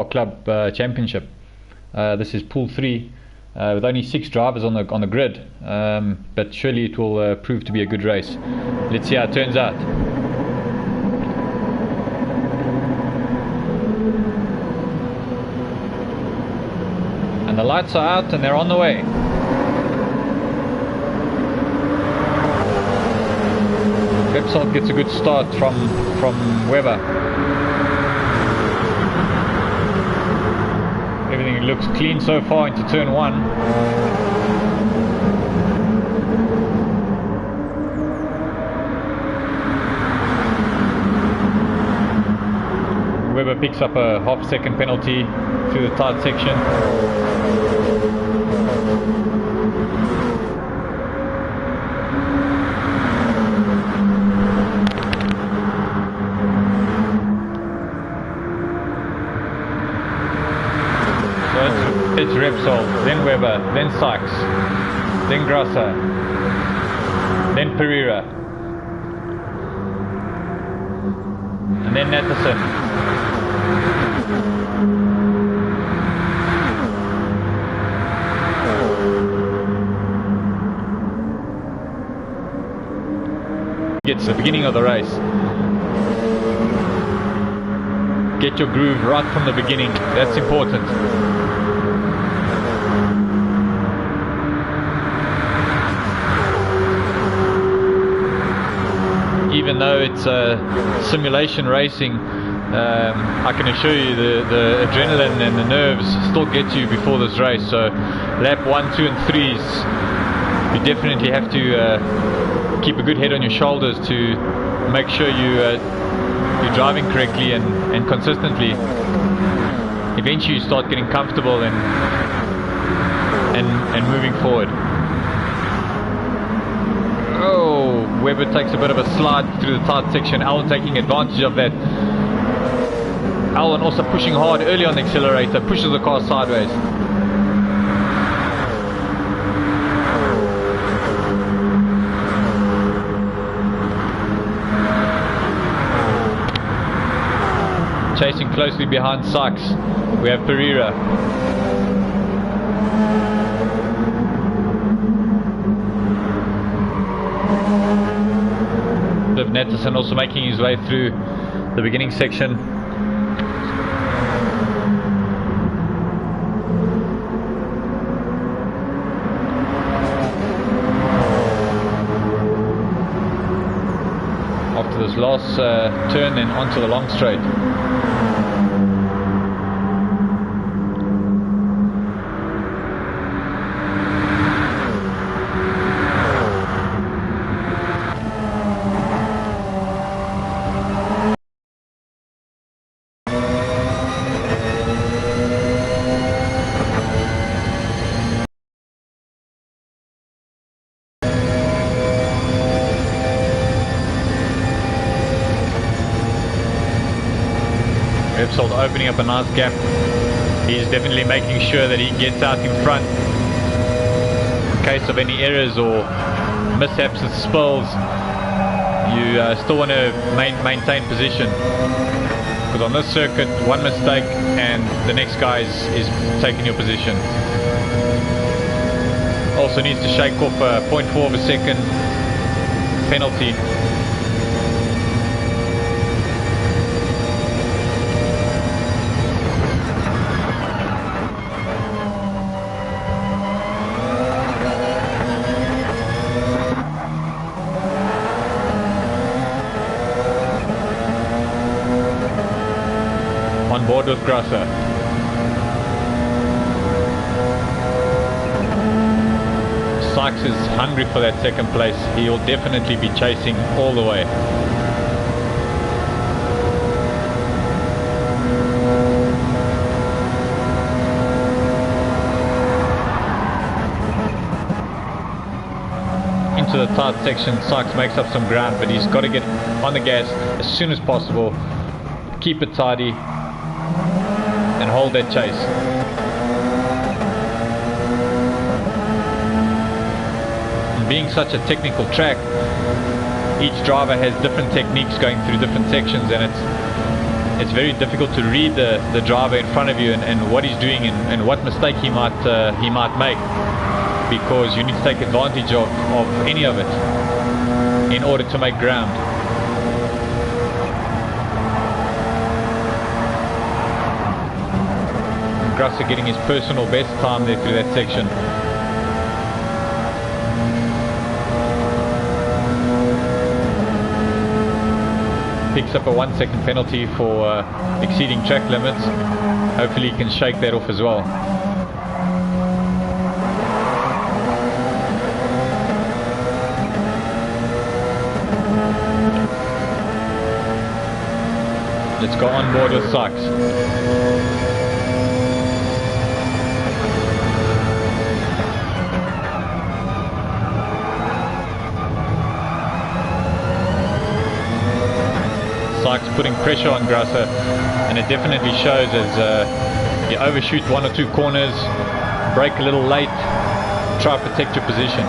Club Championship. This is Pool 3 with only 6 drivers on the grid, but surely it will prove to be a good race. Let's see how it turns out. And the lights are out and they're on the way. Repsol gets a good start from Weber. Everything looks clean so far into turn 1. Weber picks up a half-second penalty through the tight section. It's Repsol, then Weber, then Sykes, then Grasser, then Pereira, and then Natterson. It's the beginning of the race. Get your groove right from the beginning, that's important. Even though it's simulation racing, I can assure you the adrenaline and the nerves still get you before this race. So lap 1, 2 and 3s, you definitely have to keep a good head on your shoulders to make sure you're driving correctly and consistently. Eventually you start getting comfortable and moving forward. Oh, Weber takes a bit of a slide through the tight section. Allen taking advantage of that. Allen also pushing hard early on the accelerator, pushes the car sideways. Chasing closely behind Sykes, we have Pereira. Natterson also making his way through the beginning section. After this last turn, then onto the long straight. Repsol opening up a nice gap. He's definitely making sure that he gets out in front in case of any errors or mishaps and spills. You still want to maintain position, because on this circuit one mistake and the next guy is taking your position. Also needs to shake off a 0.4 of a second penalty. On board with Grasser. Sykes is hungry for that second place. He will definitely be chasing all the way. Into the tight section, Sykes makes up some ground, but he's got to get on the gas as soon as possible. Keep it tidy and hold that chase. And being such a technical track, each driver has different techniques going through different sections, and it's very difficult to read the driver in front of you and what he's doing and what mistake he might make, because you need to take advantage of any of it in order to make ground. Grasser getting his personal best time there through that section. Picks up a 1 second penalty for exceeding track limits. Hopefully he can shake that off as well. Let's go on board with Sykes. Sykes putting pressure on Grasser, and it definitely shows as you overshoot 1 or 2 corners, brake a little late, try to protect your position.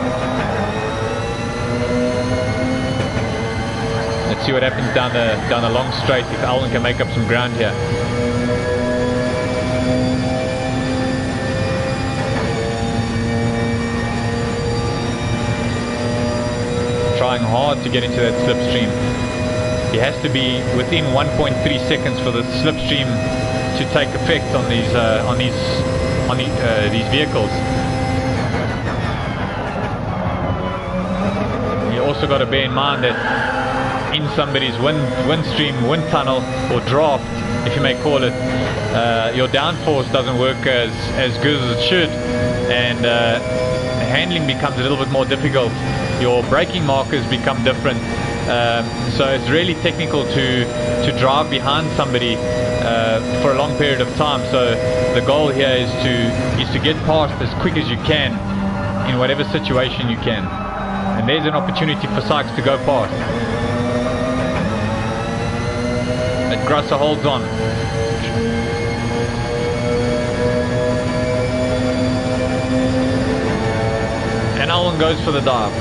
Let's see what happens down the long straight, if Alwyn can make up some ground here. Trying hard to get into that slipstream. He has to be within 1.3 seconds for the slipstream to take effect on these vehicles. You also got to bear in mind that in somebody's wind stream, wind tunnel, or draft, if you may call it, your downforce doesn't work as good as it should, and handling becomes a little bit more difficult. Your braking markers become different. So it's really technical to drive behind somebody for a long period of time. So the goal here is to get past as quick as you can in whatever situation you can. And there's an opportunity for Sykes to go past. But Grasser holds on. And Alwyn goes for the dive.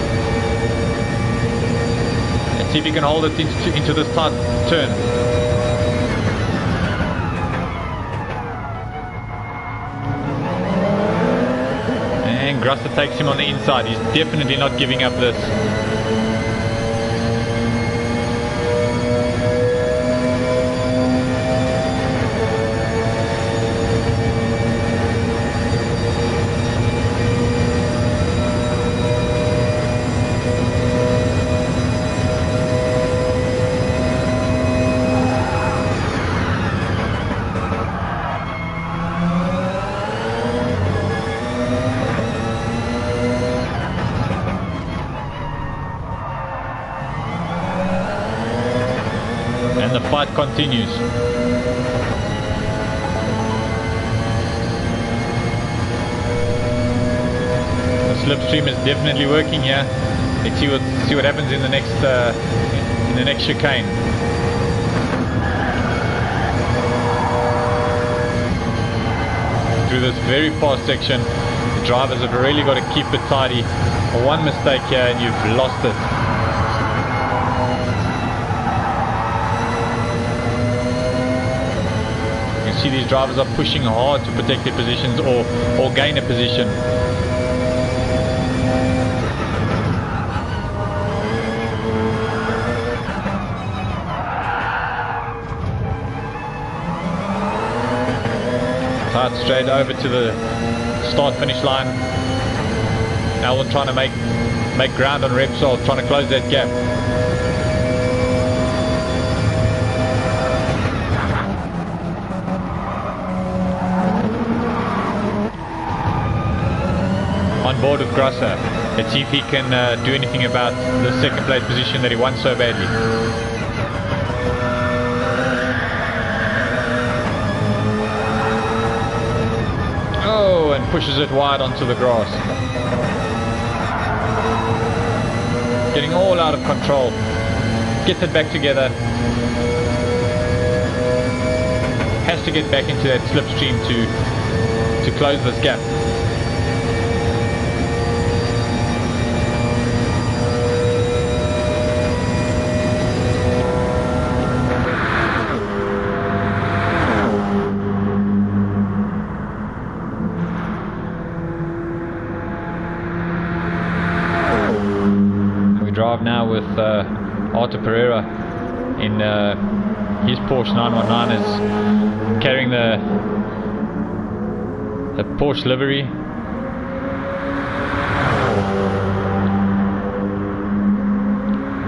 See if you can hold it into this tight turn. And Grasser takes him on the inside. He's definitely not giving up this. Fight continues. The slipstream is definitely working here. Let's see what happens in the next chicane. Through this very fast section, the drivers have really got to keep it tidy. One mistake here and you've lost it. See, these drivers are pushing hard to protect their positions or gain a position. Tight straight over to the start-finish line. Alwyn trying to make ground on Repsol, trying to close that gap. On board with Grasser. Let's see if he can do anything about the second place position that he won so badly. Oh, and pushes it wide onto the grass. Getting all out of control. Gets it back together. Has to get back into that slipstream to close this gap. drive now with Arthur Pereira in his Porsche 919, is carrying the Porsche livery.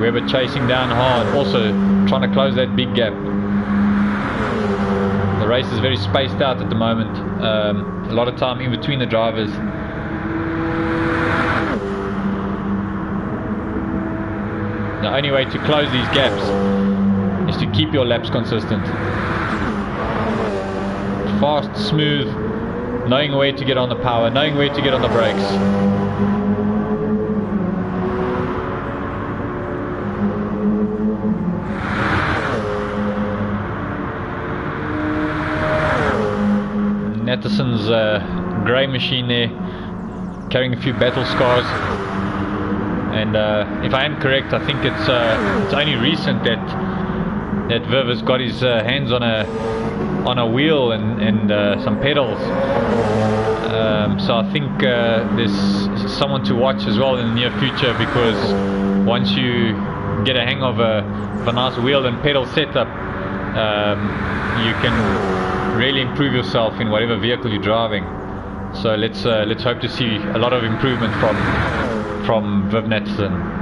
Weber chasing down hard, also trying to close that big gap. The race is very spaced out at the moment, a lot of time in between the drivers. The only way to close these gaps is to keep your laps consistent. Fast, smooth, knowing where to get on the power, knowing where to get on the brakes. Natterson's grey machine there, carrying a few battle scars. And if I am correct, I think it's only recent that Viv has got his hands on a wheel and some pedals. So I think there's someone to watch as well in the near future, because once you get a hang of a nice wheel and pedal setup, you can really improve yourself in whatever vehicle you're driving. So let's hope to see a lot of improvement from Viv Natterson.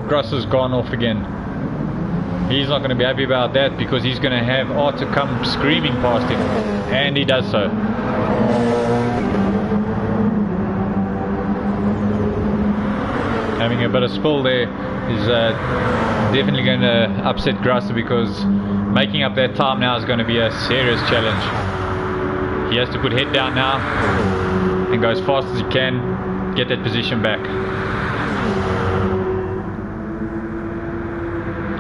Gross has gone off again. He's not going to be happy about that, because he's going to have Arthur come screaming past him, and he does so. Having a bit of spill there is definitely going to upset Grasser, because making up that time now is going to be a serious challenge. He has to put head down now and go as fast as he can, get that position back.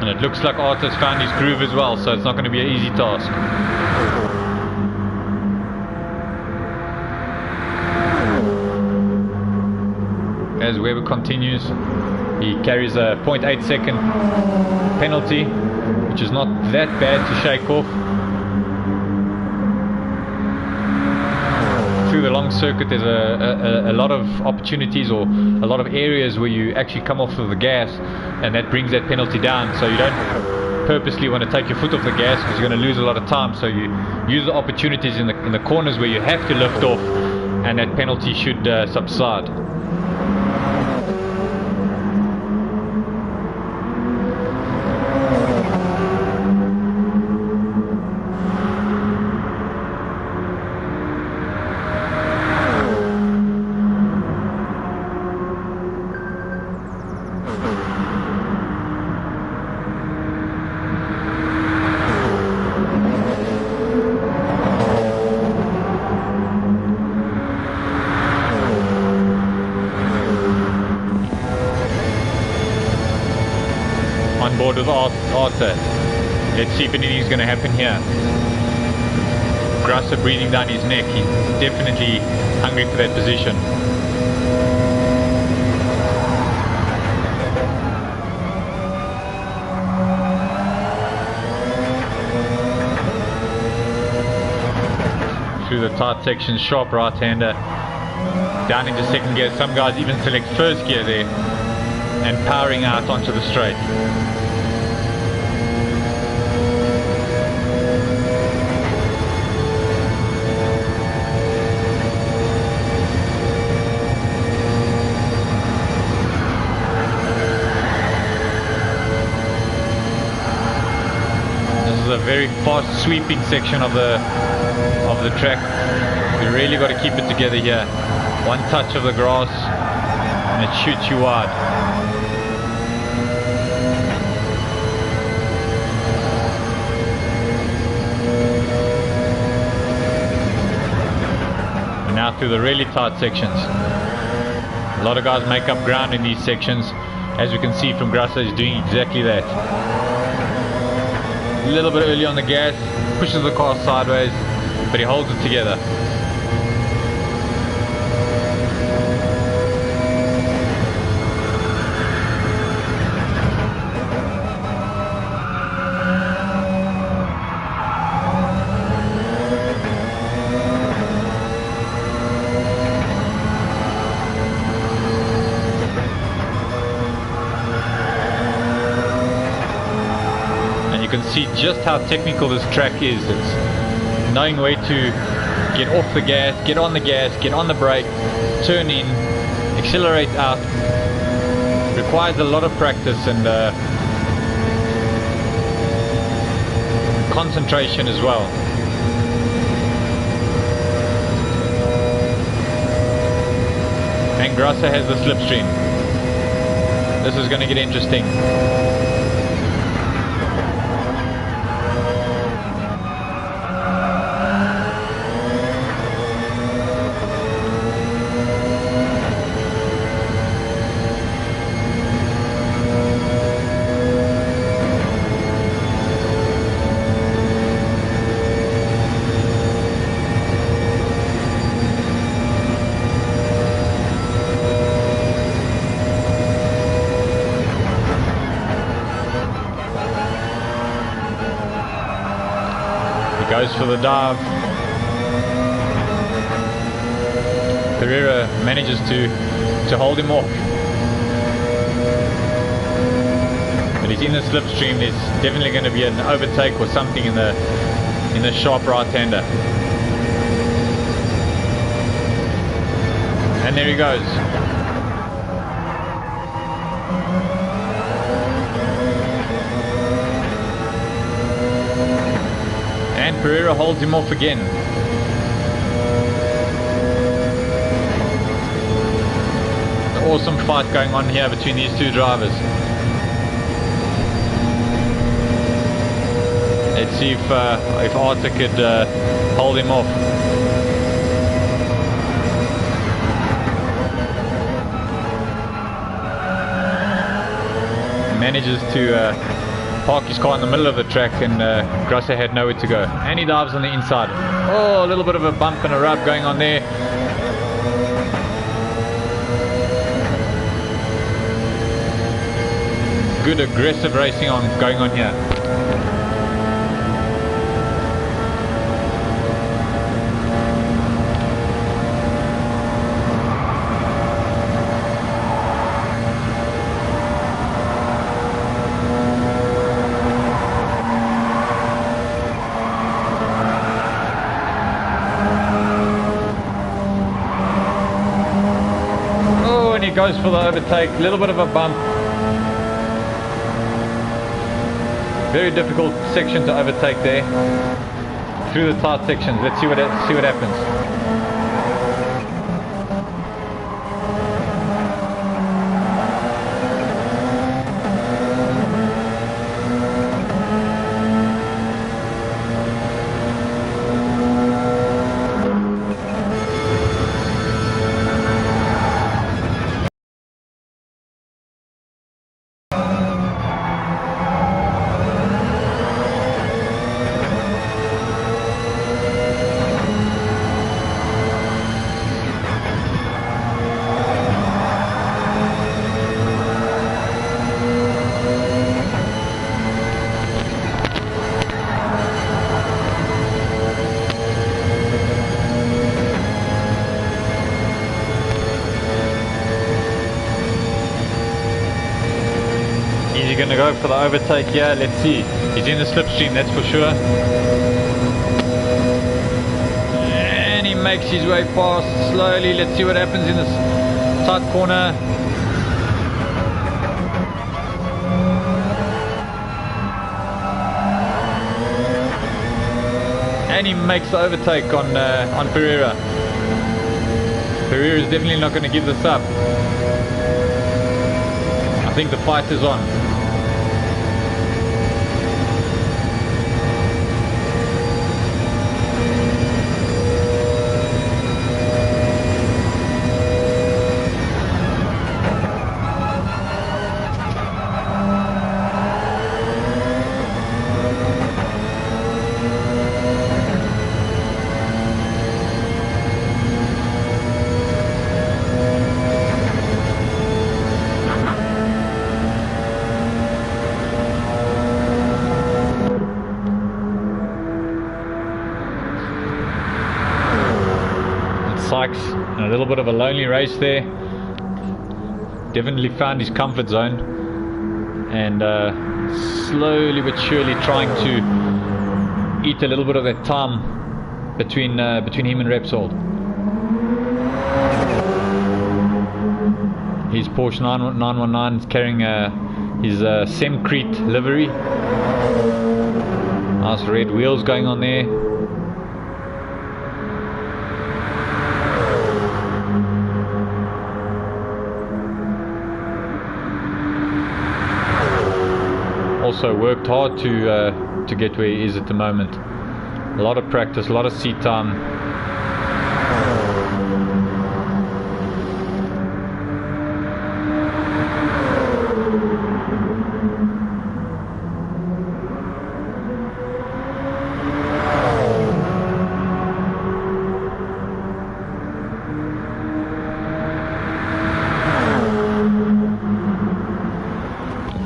And it looks like Arthur's found his groove as well, so it's not going to be an easy task. As Weber continues, he carries a 0.8 second penalty, which is not that bad to shake off. Through the long circuit, there's a lot of opportunities, or a lot of areas where you actually come off of the gas, and that brings that penalty down. So you don't purposely want to take your foot off the gas, because you're going to lose a lot of time. So you use the opportunities in the corners where you have to lift off, and that penalty should subside. Board with Arthur. Let's see if anything's going to happen here. Grasser breathing down his neck. He's definitely hungry for that position. Through through the tight sections, sharp right-hander, down into second gear. Some guys even select first gear there, and powering out onto the straight. A very fast sweeping section of the track. You really got to keep it together here. One touch of the grass and it shoots you wide. And now through the really tight sections. A lot of guys make up ground in these sections. As you can see from Grasser, is doing exactly that. A little bit early on the gas, pushes the car sideways, but he holds it together. You can see just how technical this track is. It's knowing where to get off the gas, get on the brake, turn in, accelerate out. Requires a lot of practice and concentration as well. And Grasser has the slipstream. This is going to get interesting. Goes for the dive. Pereira manages to hold him off. But he's in the slipstream. There's definitely going to be an overtake or something in the sharp right-hander. And there he goes. And Pereira holds him off again. An awesome fight going on here between these two drivers. Let's see if Arthur could hold him off. He manages to park his car in the middle of the track, and Grasser had nowhere to go. And he dives on the inside. Oh, a little bit of a bump and a rub going on there. Good aggressive racing going on here. Goes for the overtake, a little bit of a bump. Very difficult section to overtake there. Through the tight sections. Let's see what happens. going to go for the overtake here? Let's see. He's in the slipstream, that's for sure. And he makes his way past slowly. Let's see what happens in this tight corner. And he makes the overtake on Pereira. Pereira is definitely not going to give this up. I think the fight is on. Sykes in a little bit of a lonely race there. Definitely found his comfort zone and slowly but surely trying to eat a little bit of that time between him and Repsol. His Porsche 919 is carrying his Semcrete livery. Nice red wheels going on there. Also worked hard to get where he is at the moment. A lot of practice, a lot of seat time.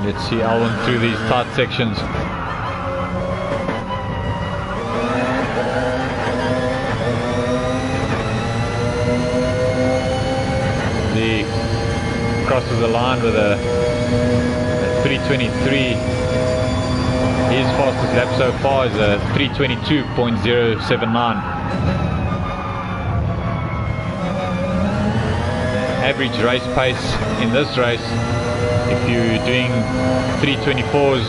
Let's see Alwyn through these tight sections. He crosses the line with a 323. His fastest lap so far is a 322.079. Average race pace in this race, if you're doing 324s,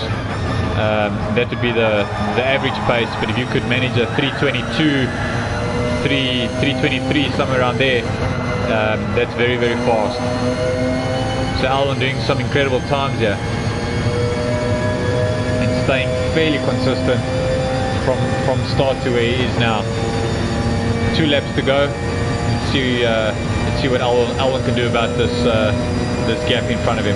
that would be the average pace. But if you could manage a 322, 323, somewhere around there, that's very, very fast. So Alwyn doing some incredible times here and staying fairly consistent from start to where he is now. 2 laps to go. Let's see what Alwyn can do about this gap in front of him.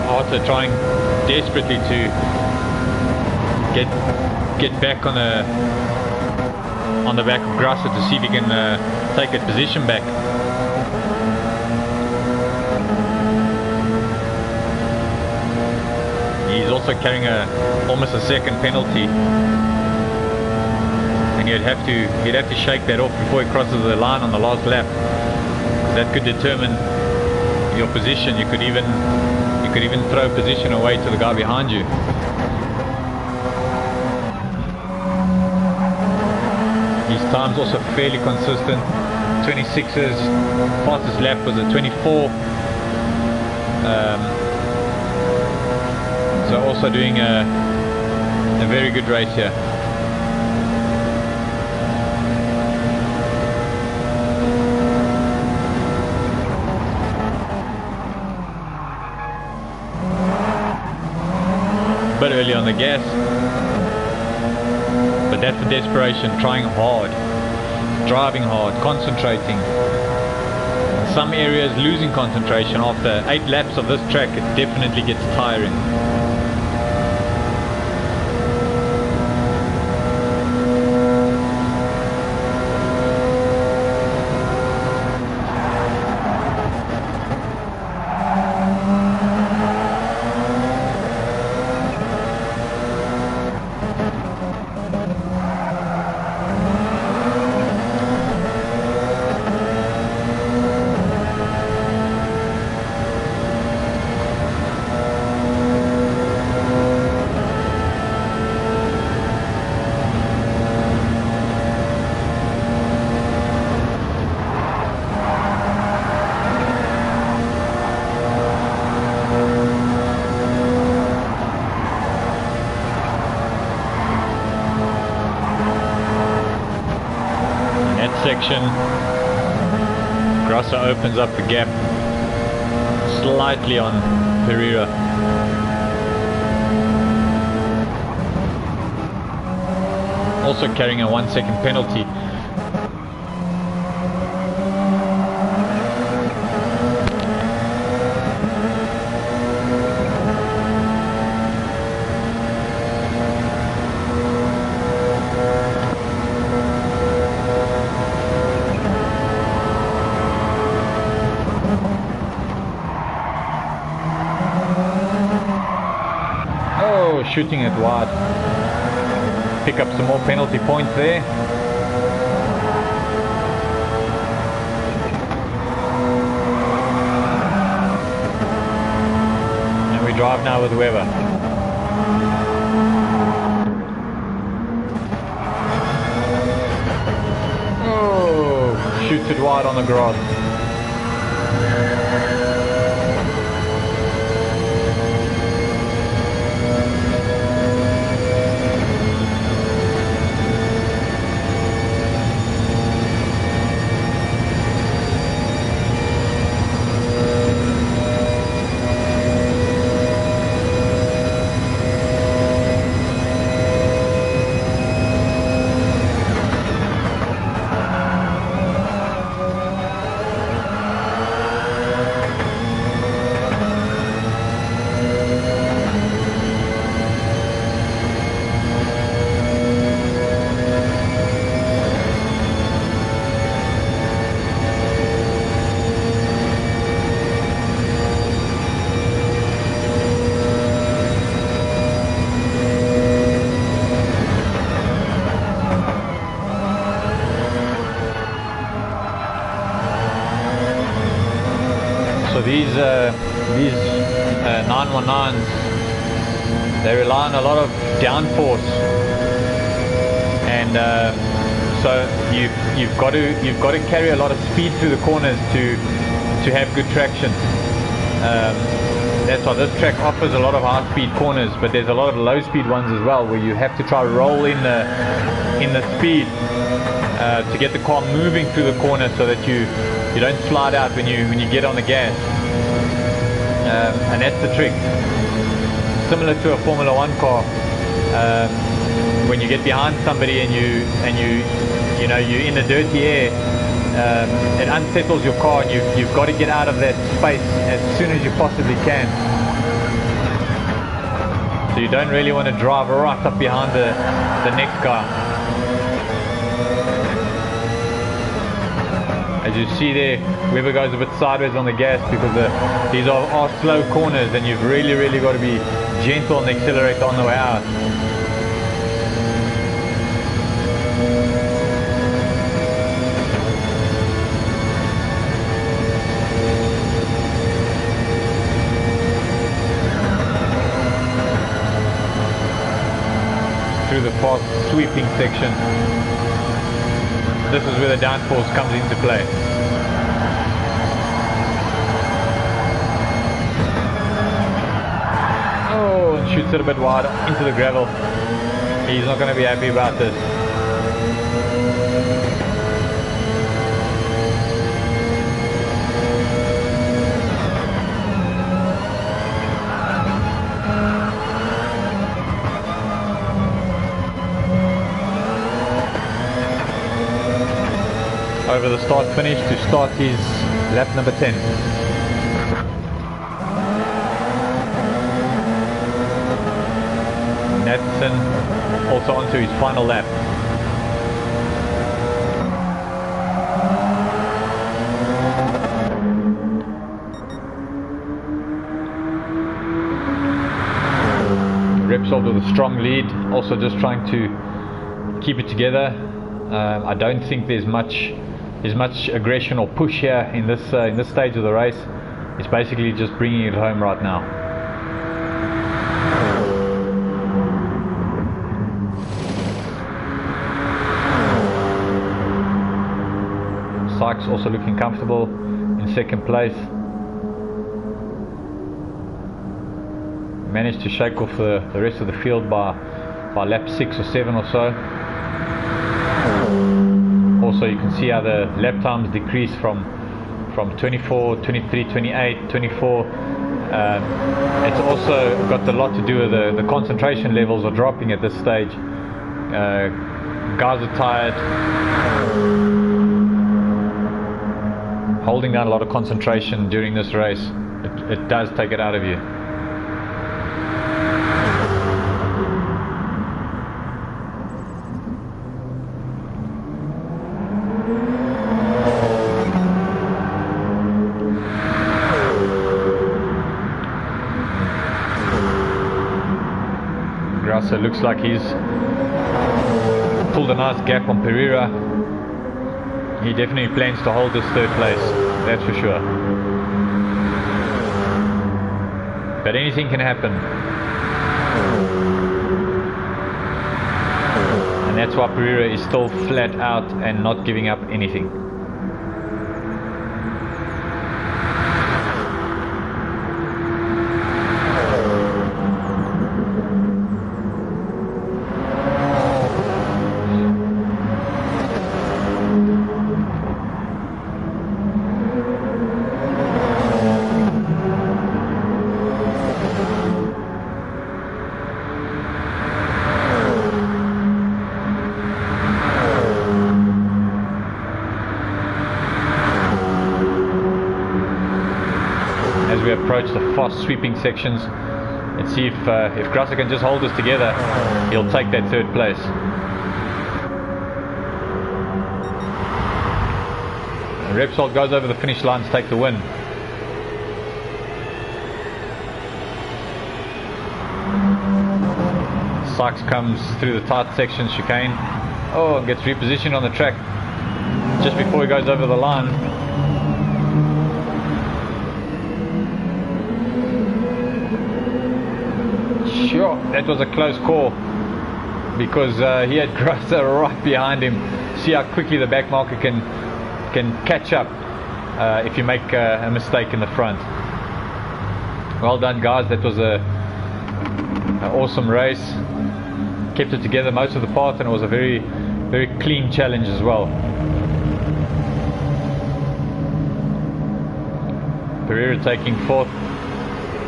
Arthur trying desperately to get back on the back of Grasser to see if he can take that position back. He's also carrying almost a second penalty, and he'd have to shake that off before he crosses the line on the last lap. That could determine your position. You could even throw position away to the guy behind you. His time's also fairly consistent. 26s, fastest lap was a 24. So also doing a very good race here. Bit early on the gas, but that's the desperation, trying hard, driving hard, concentrating. In some areas losing concentration. After 8 laps of this track, it definitely gets tiring. section. Grosser opens up the gap slightly on Pereira. Also carrying a 1 second penalty. Shooting it wide. Pick up some more penalty points there. And we drive now with Weber. Oh, shoots it wide on the grass. So these 919s, they rely on a lot of downforce, and so you've got to carry a lot of speed through the corners to have good traction. That's why this track offers a lot of high-speed corners, but there's a lot of low-speed ones as well, where you have to try roll in the speed to get the car moving through the corner, so that you don't slide out when you get on the gas. And that's the trick. Similar to a Formula 1 car, when you get behind somebody and you're in the dirty air, it unsettles your car, and you've got to get out of that space as soon as you possibly can. So you don't really want to drive right up behind the next guy. As you see there, Weber goes a bit sideways on the gas because these are slow corners, and you've really got to be gentle on the accelerator on the way out. Through the fast sweeping section. This is where the downforce comes into play. Oh, and shoots it a bit wide into the gravel. He's not going to be happy about this. Over the start finish to start his lap number 10. Nathan also onto his final lap. Repsol with a strong lead, also just trying to keep it together. I don't think there's much aggression or push here in this stage of the race. It's basically just bringing it home right now. Sykes also looking comfortable in second place. Managed to shake off the rest of the field by lap 6 or 7 or so. Also, you can see how the lap times decrease from 24, 23, 28, 24. It's also got a lot to do with the concentration levels are dropping at this stage. Guys are tired, holding down a lot of concentration during this race. It does take it out of you. Grasser looks like he's pulled a nice gap on Pereira. He definitely plans to hold this third place, that's for sure. But anything can happen. And that's why Pereira is still flat out and not giving up anything. As we approach the fast sweeping sections, let's see if Grasser can just hold us together, he'll take that third place. And Repsol goes over the finish line to take the win. Sykes comes through the tight section chicane. Oh, and gets repositioned on the track just before he goes over the line. Sure, that was a close call because he had Grasser right behind him. See how quickly the back marker can catch up if you make a mistake in the front. Well done, guys. That was an awesome race. Kept it together most of the path, and it was a very, very clean challenge as well. Pereira taking 4th,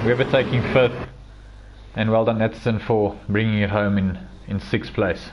Webber taking 5th. And well done Nathan for bringing it home in 6th place.